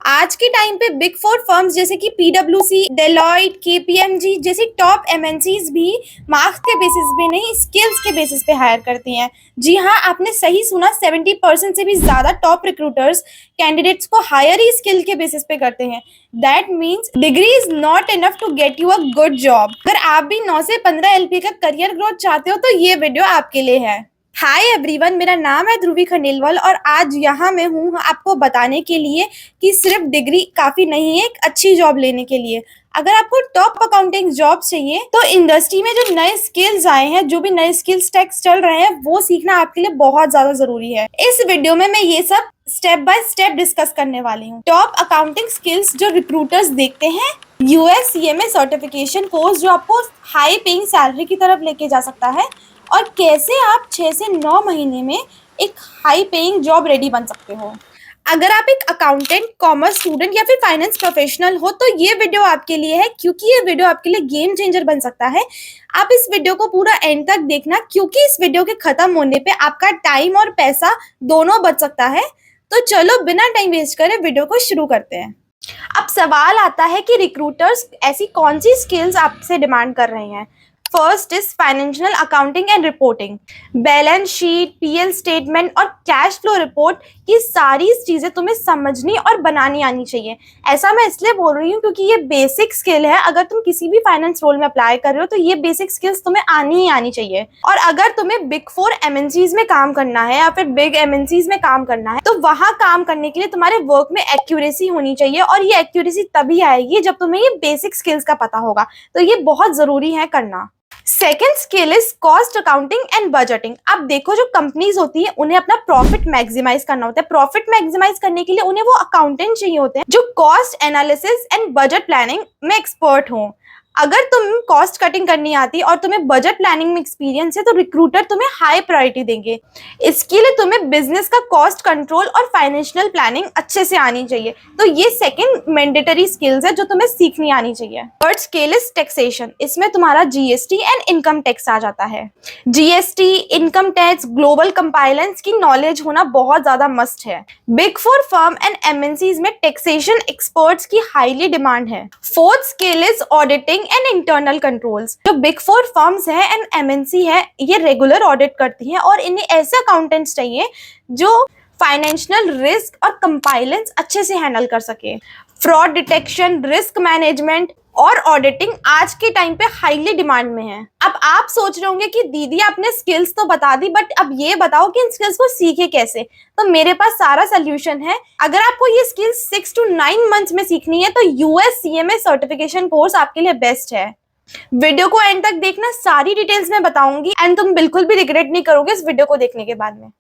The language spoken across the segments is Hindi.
आज के टाइम पे बिग फोर फर्म्स जैसे कि पीडब्ल्यूसी, डेलॉयट, केपीएमजी जैसी टॉप एमएनसीज भी मार्क्स के बेसिस पे नहीं, स्किल्स के बेसिस पे हायर करती हैं। जी हाँ, आपने सही सुना, 70% से भी ज्यादा टॉप रिक्रूटर्स कैंडिडेट्स को हायर ही स्किल के बेसिस पे करते हैं। That means degree is not enough to get you a good job. अगर आप भी 9 से 15 एलपी का करियर ग्रोथ चाहते हो तो ये वीडियो आपके लिए है। हाय एवरीवन, मेरा नाम है ध्रुवी खंडेलवाल और आज यहाँ मैं हूँ आपको बताने के लिए कि सिर्फ डिग्री काफी नहीं है एक अच्छी जॉब लेने के लिए। अगर आपको टॉप अकाउंटिंग जॉब चाहिए तो इंडस्ट्री में जो नए स्किल्स आए हैं, जो भी नए स्किल्स टेक्स चल रहे हैं, वो सीखना आपके लिए बहुत ज्यादा जरूरी है। इस वीडियो में मैं ये सब स्टेप बाय स्टेप डिस्कस करने वाली हूँ। टॉप अकाउंटिंग स्किल्स जो रिक्रूटर्स देखते हैं, यूएस सीएमए सर्टिफिकेशन कोर्स जो आपको हाई पेइंग सैलरी की तरफ लेके जा सकता है, और कैसे आप 6 से 9 महीने में एक हाई पेइंग जॉब रेडी बन सकते हो। अगर आप एक अकाउंटेंट, कॉमर्स स्टूडेंट या फिर फाइनेंस प्रोफेशनल हो तो ये वीडियो आपके लिए है, क्योंकि ये वीडियो आपके लिए गेम चेंजर बन सकता है। आप इस वीडियो को पूरा एंड तक देखना, क्योंकि इस वीडियो के खत्म होने पे आपका टाइम और पैसा दोनों बच सकता है। तो चलो बिना टाइम वेस्ट करे वीडियो को शुरू करते हैं। अब सवाल आता है कि रिक्रूटर्स ऐसी कौन सी स्किल्स आपसे डिमांड कर रहे हैं। First is financial accounting and reporting. Balance sheet, PL statement और कैश फ्लो रिपोर्ट, ये सारी चीजें तुम्हें समझनी और बनानी आनी चाहिए। ऐसा मैं इसलिए बोल रही हूँ क्योंकि ये बेसिक स्किल है। अगर तुम किसी भी फाइनेंस रोल में अप्लाई कर रहे हो तो ये बेसिक स्किल्स तुम्हें आनी ही आनी चाहिए। और अगर तुम्हें बिग फोर एमएनसीज में काम करना है या फिर बिग एमएनसीज में काम करना है तो वहां काम करने के लिए तुम्हारे वर्क में एक्यूरेसी होनी चाहिए, और ये एक्यूरेसी तभी आएगी जब तुम्हें ये बेसिक स्किल्स का पता होगा। तो ये बहुत जरूरी है करना। Second skill is cost accounting and budgeting. अब देखो, जो कंपनीज होती है उन्हें अपना प्रॉफिट मैक्सिमाइज करना होता है। प्रॉफिट मैक्सिमाइज करने के लिए उन्हें वो अकाउंटेंट चाहिए होते हैं जो cost analysis and budget planning में एक्सपर्ट हो। अगर तुम कॉस्ट कटिंग करनी आती है और तुम्हें बजट प्लानिंग में एक्सपीरियंस है तो रिक्रूटर तुम्हें हाई प्रायोरिटी देंगे। इसके लिए तुम्हें बिजनेस का कॉस्ट कंट्रोल और फाइनेंशियल प्लानिंग अच्छे से आनी चाहिए। तो ये सेकंड मैंडेटरी स्किल्स है जो तुम्हें सीखनी आनी चाहिए। Third skill is taxation. इसमें तुम्हारा जीएसटी एंड इनकम टैक्स आ जाता है। GST, income tax, global compliance की नॉलेज होना बहुत ज्यादा मस्ट है। Big four firm and MNCs में टैक्सेशन एक्सपर्ट्स की हाईली डिमांड है। Fourth skill is auditing and internal controls. जो बिग फोर फर्म्स है एंड एमएनसी है, ये रेगुलर ऑडिट करती हैं और इन्हें ऐसे अकाउंटेंट्स चाहिए जो फाइनेंशियल रिस्क और कंप्लायंस अच्छे से हैंडल कर सके। फ्रॉड डिटेक्शन, रिस्क मैनेजमेंट और ऑडिटिंग आज के टाइम पे हाईली डिमांड में है। अब आप सोच रहे होंगे कि दीदी आपने स्किल्स तो बता दी, बट अब ये बताओ कि इन स्किल्स को सीखे कैसे। तो मेरे पास सारा सोल्यूशन है। अगर आपको ये स्किल्स 6 to 9 मंथ्स में सीखनी है तो यूएस सीएमए सर्टिफिकेशन कोर्स आपके लिए बेस्ट है। वीडियो को एंड तक देखना, सारी डिटेल्स में बताऊंगी एंड तुम बिल्कुल भी रिग्रेट नहीं करोगे इस वीडियो को देखने के बाद में।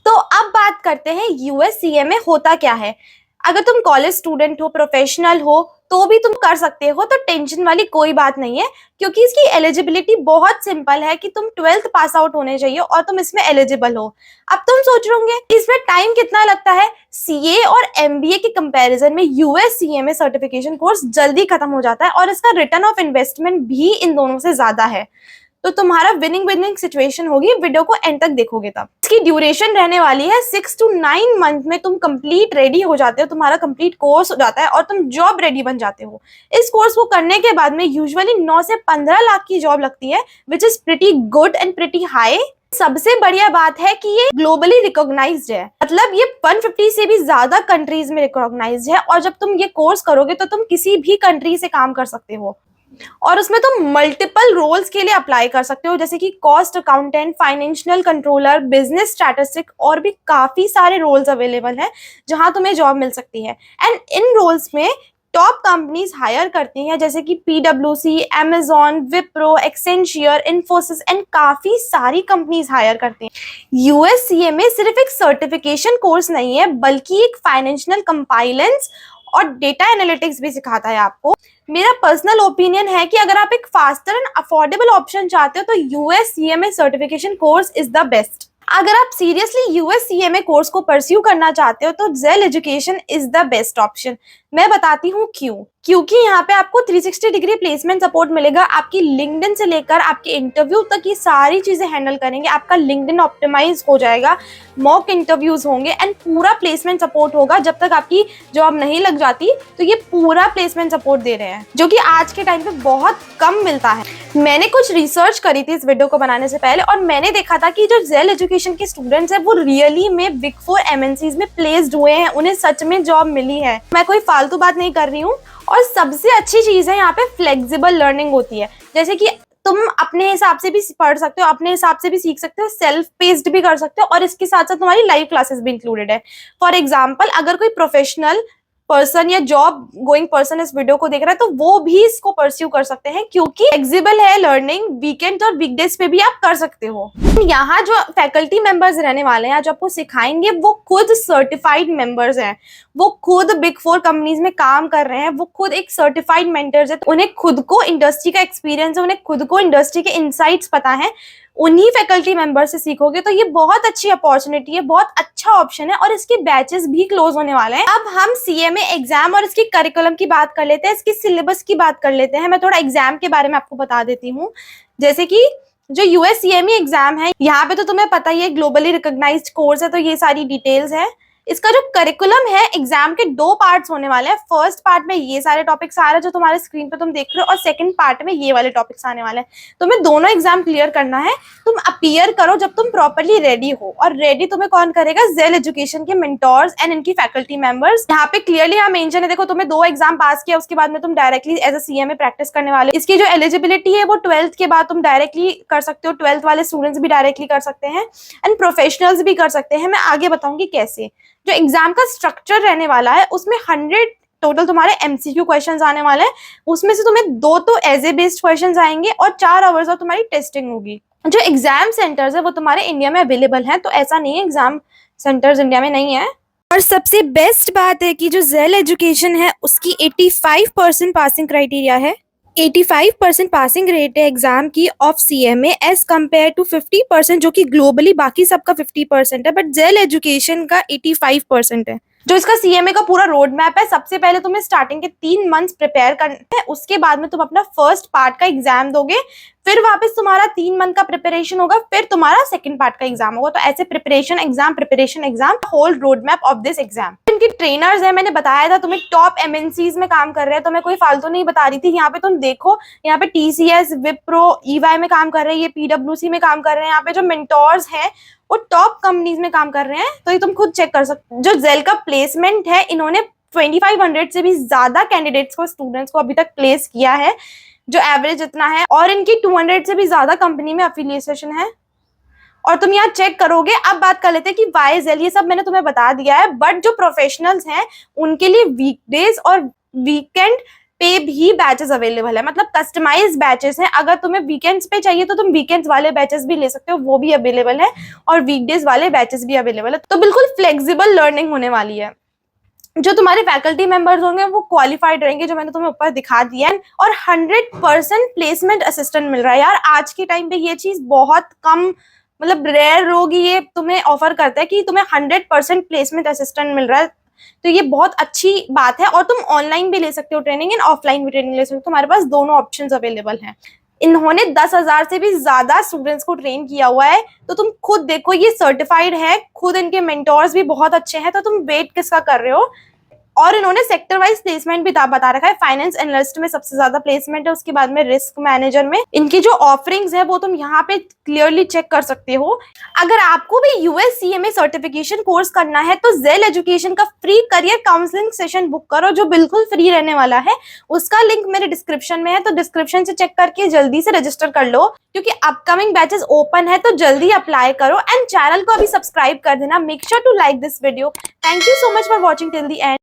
तो अब बात करते हैं यूएस सीएमए होता क्या है। अगर तुम कॉलेज स्टूडेंट हो, प्रोफेशनल हो तो भी तुम कर सकते हो, तो टेंशन वाली कोई बात नहीं है, क्योंकि इसकी एलिजिबिलिटी बहुत सिंपल है कि तुम 12th पास आउट होने चाहिए और तुम इसमें एलिजिबल हो। अब तुम सोच रहे होंगे इसमें टाइम कितना लगता है। सीए और एमबीए के कंपैरिजन में यूएस सीएमए सर्टिफिकेशन कोर्स जल्दी खत्म हो जाता है और इसका रिटर्न ऑफ इन्वेस्टमेंट भी इन दोनों से ज्यादा है। तो तुम्हारा विनिंग सिचुएशन होगी वीडियो को एंड तक देखोगे तब। इसकी ड्यूरेशन रहने वाली है 6 to 9 मंथ में तुम कंप्लीट रेडी हो जाते हो, तुम्हारा कंप्लीट कोर्स हो जाता है और तुम जॉब रेडी बन जाते हो। इस कोर्स को करने के बाद में यूजुअली 9 से 15 लाख की जॉब लगती है, which is pretty good and pretty high. सबसे बढ़िया बात है कि ये ग्लोबली रिकॉग्नाइज्ड है, मतलब ये 150 से भी ज्यादा कंट्रीज में रिकॉग्नाइज्ड है। और जब तुम ये कोर्स करोगे तो तुम किसी भी कंट्री से काम कर सकते हो और उसमें तुम मल्टीपल रोल्स के लिए अप्लाई कर सकते हो, जैसे कि cost accountant, financial controller, business statistic, और भी काफी सारे रोल्स अवेलेबल हैं जहां तुम्हें जॉब मिल सकती है। एंड इन रोल्स में टॉप कंपनीज हायर करती हैं, जैसे कि पीडब्ल्यूसी, अमेजॉन, विप्रो, एक्सेंशियर, इन्फोसिस एंड काफी सारी कंपनीज हायर करती हैं। यूएस सीएमए सिर्फ एक सर्टिफिकेशन कोर्स नहीं है, बल्कि एक फाइनेंशियल कंप्लायंस और डेटा एनालिटिक्स भी सिखाता है आपको। मेरा पर्सनल ओपिनियन है कि अगर आप एक फास्टर एंड अफोर्डेबल ऑप्शन चाहते हो तो US CMA certification course is the best. अगर आप सीरियसली यूएस सीएमए कोर्स को परस्यू करना चाहते हो तो Zell education is the best option. मैं बताती हूँ क्यों। क्योंकि यहाँ पे आपको 360 डिग्री प्लेसमेंट सपोर्ट मिलेगा। आपकी लिंक्डइन से लेकर आपके इंटरव्यू तक ये सारी चीजें हैंडल करेंगे। आपका लिंक्डइन ऑप्टिमाइज हो जाएगा, मॉक इंटरव्यूज होंगे एंड पूरा प्लेसमेंट सपोर्ट होगा। जब तक आपकी जॉब नहीं लग जाती तो ये पूरा प्लेसमेंट सपोर्ट दे रहे हैं, जो कि आज के टाइम पे बहुत कम मिलता है। मैंने कुछ रिसर्च करी थी इस वीडियो को बनाने से पहले और मैंने देखा था कि जो जेल एजुकेशन के स्टूडेंट्स हैं वो रियली में बिग 4 एमएनसीज में प्लेस्ड हुए हैं, उन्हें सच में जॉब मिली है। मैं कोई फालतू बात नहीं कर रही हूँ। और सबसे अच्छी चीज है यहाँ पे फ्लेक्सिबल लर्निंग होती है, जैसे कि तुम अपने हिसाब से भी पढ़ सकते हो, अपने हिसाब से भी सीख सकते हो, सेल्फ पेस्ड भी कर सकते हो और इसके साथ साथ तुम्हारी लाइव क्लासेस भी इंक्लूडेड है। फॉर एग्जाम्पल, अगर कोई प्रोफेशनल पर्सन या जॉब गोइंग पर्सन इस वीडियो को देख रहा है तो वो भी इसको परस्यू कर सकते हैं, क्योंकि फ्लेक्सिबल है लर्निंग। वीकेंड और वीकडेज पे भी आप कर सकते हो। यहाँ जो फैकल्टी मेंबर्स रहने वाले हैं, जो आपको सिखाएंगे, वो खुद सर्टिफाइड मेंबर्स हैं। वो खुद बिग 4 कंपनीज में काम कर रहे हैं, वो खुद एक सर्टिफाइड मेंटर्स है। उन्हें खुद को इंडस्ट्री का एक्सपीरियंस है, उन्हें खुद को इंडस्ट्री के इनसाइट्स पता है। उन्हीं फैकल्टी मेंबर से सीखोगे तो ये बहुत अच्छी अपॉर्चुनिटी है, बहुत अच्छा ऑप्शन है और इसके बैचेस भी क्लोज होने वाले हैं। अब हम सीएमए एग्जाम और इसकी करिकुलम की बात कर लेते हैं, इसकी सिलेबस की बात कर लेते हैं। मैं थोड़ा एग्जाम के बारे में आपको बता देती हूँ। जैसे कि जो यूएस सीएमए एग्जाम है, यहाँ पे तो तुम्हें पता ही है, ग्लोबली रिकॉग्नाइज्ड कोर्स है, तो ये सारी डिटेल्स है। इसका जो करिकुलम है, एग्जाम के 2 पार्ट्स होने वाले हैं। फर्स्ट पार्ट में ये सारे टॉपिक्स आ रहे हैं जो तुम्हारे स्क्रीन पे तुम देख रहे हो और सेकंड पार्ट में ये वाले टॉपिक्स आने वाले हैं। तुम्हें दोनों एग्जाम क्लियर करना है। तुम अपीयर करो जब तुम प्रॉपर्ली रेडी हो, और रेडी तुम्हें कौन करेगा? जेल एजुकेशन के मेंटोर्स एंड इनकी फैकल्टी मेंबर्स। यहाँ पे क्लियरली यहाँ मेंशन है, देखो तुम्हें 2 एग्जाम पास किया, उसके बाद में तुम directly as a CMA practice करने वाले। इसकी जो एलिजिबिलिटी है वो 12th के बाद तुम डायरेक्टली कर सकते हो। 12th वाले स्टूडेंट्स भी डायरेक्टली कर सकते हैं एंड प्रोफेशनल्स भी कर सकते हैं। मैं आगे बताऊंगी कैसे। जो एग्जाम का स्ट्रक्चर रहने वाला है उसमें 100 टोटल तुम्हारे एमसीक्यू क्वेश्चंस आने वाले हैं। उसमें से तुम्हें 2 तो एजे बेस्ड क्वेश्चंस आएंगे और 4 आवर्स और तुम्हारी टेस्टिंग होगी। जो एग्जाम सेंटर्स है वो तुम्हारे इंडिया में अवेलेबल हैं, तो ऐसा नहीं है एग्जाम सेंटर्स इंडिया में नहीं है। और सबसे बेस्ट बात है कि जो जेल एजुकेशन है उसकी 85% पासिंग क्राइटेरिया है। 85% पासिंग रेट है एग्जाम की of CMA as compare to 50%, जो कि ग्लोबली बाकी सबका 50% है, बट जेल एजुकेशन का 85% है। जो इसका सीएमए का पूरा रोड मैप है, सबसे पहले तुम्हें स्टार्टिंग के 3 मंथ्स प्रिपेयर करना है, उसके बाद में तुम अपना फर्स्ट पार्ट का एग्जाम दोगे, फिर वापस तुम्हारा 3 मंथ का प्रिपरेशन होगा, फिर तुम्हारा सेकंड पार्ट का एग्जाम होगा। तो ऐसे preparation exam whole road map of this exam. इनके ट्रेनर्स है, मैंने बताया था तुम्हें, टॉप एमएनसीज में काम कर रहे हैं, तो मैं कोई फालतू नहीं बता रही थी। यहाँ पे तुम देखो, यहाँ पे टीसीएस, विप्रो, ईवाई में काम कर रहे हैं, ये पीडब्ल्यूसी में काम कर रहे हैं। यहाँ पे जो मेंटोर्स हैं वो टॉप कंपनीज में काम कर रहे हैं, तो ये तुम खुद चेक कर सकते हो। जो जेल का प्लेसमेंट है, इन्होंने 2500 से भी ज्यादा कैंडिडेट्स को, स्टूडेंट्स को अभी तक प्लेस किया है, जो एवरेज इतना है, और इनकी 200 से भी ज्यादा कंपनी में अफिलिएशन है। और तुम यहाँ चेक करोगे। अब बात कर लेते हैं कि वाई जेल, ये सब मैंने तुम्हें बता दिया है, बट जो प्रोफेशनल्स हैं उनके लिए वीकडेज और वीकेंड पे भी बैचेस अवेलेबल है, मतलब कस्टमाइज बैचेस हैं। अगर तुम्हें वीकेंड्स पे चाहिए तो तुम वीकेंड्स वाले बैचेस भी ले सकते हो, वो भी अवेलेबल है, और वीकडेज वाले बैचेस भी अवेलेबल है। तो बिल्कुल फ्लेक्सिबल लर्निंग होने वाली है। जो तुम्हारे फैकल्टी मेंबर्स होंगे वो क्वालिफाइड रहेंगे, जो मैंने तुम्हें ऊपर दिखा दिया है, और 100% प्लेसमेंट असिस्टेंट मिल रहा है। यार आज के टाइम पे ये चीज बहुत कम, मतलब रेयर लोग ये तुम्हें ऑफर करते हैं कि तुम्हें 100% प्लेसमेंट असिस्टेंट मिल रहा है, तो ये बहुत अच्छी बात है। और तुम ऑनलाइन भी ले सकते हो ट्रेनिंग एंड ऑफलाइन भी ट्रेनिंग ले सकते हो, तुम्हारे पास दोनों ऑप्शंस अवेलेबल हैं। इन्होंने 10,000 से भी ज्यादा स्टूडेंट्स को ट्रेन किया हुआ है, तो तुम खुद देखो, ये सर्टिफाइड है, खुद इनके मेंटोर्स भी बहुत अच्छे हैं, तो तुम वेट किसका कर रहे हो। और इन्होंने सेक्टर वाइज प्लेसमेंट भी बता रखा है। फाइनेंस एनालिस्ट में सबसे ज्यादा प्लेसमेंट है, उसके बाद में रिस्क मैनेजर में। इनकी जो ऑफरिंग्स है वो तुम यहाँ पे क्लियरली चेक कर सकते हो। अगर आपको भी यूएस सीएमए सर्टिफिकेशन कोर्स करना है तो जेल एजुकेशन का free career counselling session book करो, जो बिल्कुल फ्री रहने वाला है। उसका लिंक मेरे डिस्क्रिप्शन में है, तो डिस्क्रिप्शन से चेक करके जल्दी से रजिस्टर कर लो, क्योंकि अपकमिंग बैचेस ओपन है, तो जल्दी अप्लाई करो। एंड चैनल को अभी सब्सक्राइब कर देना। Make sure to like this video. Thank you so much for watching till the and.